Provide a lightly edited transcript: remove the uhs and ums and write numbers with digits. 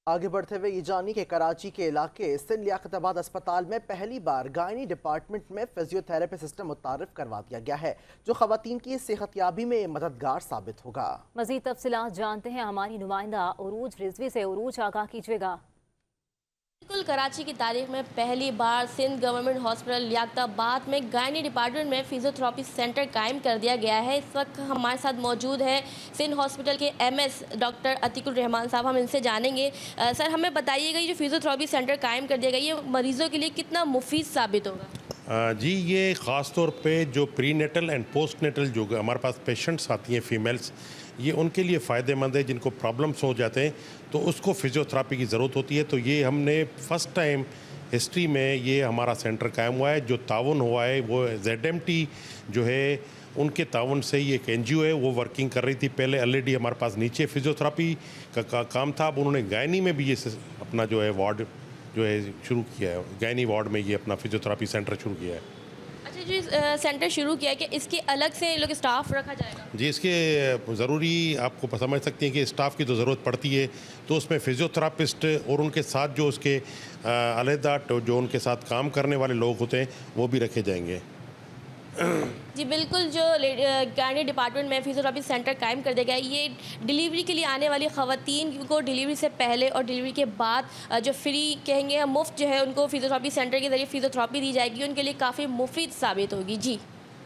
आगे बढ़ते हुए ये जानिए कि कराची के इलाके सिंध लियाकताबाद अस्पताल में पहली बार गायनी डिपार्टमेंट में फिजियोथेरेपी सिस्टम मुतारिफ करवा दिया गया है, जो खवातीन की सेहतयाबी में मददगार साबित होगा। मजीद तफसीलात जानते हैं हमारी नुमाइंदा उरूज रिजवी से। उरूज, आगाह कीजिएगा। बिल्कुल, कराची की तारीख में पहली बार सिंध गवर्नमेंट हॉस्पिटल लियाकताबाद में गायनी डिपार्टमेंट में फिजियोथेरेपी सेंटर कायम कर दिया गया है। इस वक्त हमारे साथ मौजूद है सिंध हॉस्पिटल के एमएस डॉक्टर अतीकुर रहमान साहब, हम इनसे जानेंगे। सर, हमें बताइएगा, ये जो फिजियोथेरेपी सेंटर कायम कर दिया गया, ये मरीजों के लिए कितना मुफीद साबित होगा? जी, ये ख़ास तौर पे जो pre natal and post natal जो हमारे पास पेशेंट्स आती हैं फीमेल्स, ये उनके लिए फ़ायदेमंद है। जिनको प्रॉब्लम्स हो जाते हैं तो उसको फिजियोथेरेपी की ज़रूरत होती है। तो ये हमने फ़र्स्ट टाइम हिस्ट्री में ये हमारा सेंटर कायम हुआ है। जो ताउन हुआ है वो ZMT जो है उनके ताउन से ये एक NGO है, वो वर्किंग कर रही थी। पहले ऑलरेडी हमारे पास नीचे फिजियोथेरेपी का काम था। अब उन्होंने गायनी में भी ये अपना जो है वार्ड जो है शुरू किया है। गायनी वार्ड में ये अपना फिजियोथेरेपी सेंटर शुरू किया है। अच्छा जी, सेंटर शुरू किया है कि इसके अलग से लोग स्टाफ रखा जाएगा? जी, इसके ज़रूरी आपको समझ सकते हैं कि स्टाफ की तो ज़रूरत पड़ती है, तो उसमें फिजियोथेरापिस्ट और उनके साथ जो उसके अलहदा जो उनके साथ काम करने वाले लोग होते हैं वो भी रखे जाएंगे। जी बिल्कुल, जो गायनी डिपार्टमेंट में फिजियोथेरेपी सेंटर कायम कर दिया गया है, ये डिलीवरी के लिए आने वाली ख़वातीन को डिलीवरी से पहले और डिलीवरी के बाद जो फ्री कहेंगे हम मुफ्त जो है उनको फिजियोथेरेपी सेंटर के ज़रिए फिजियोथेरेपी दी जाएगी, उनके लिए काफ़ी मुफीद साबित होगी। जी।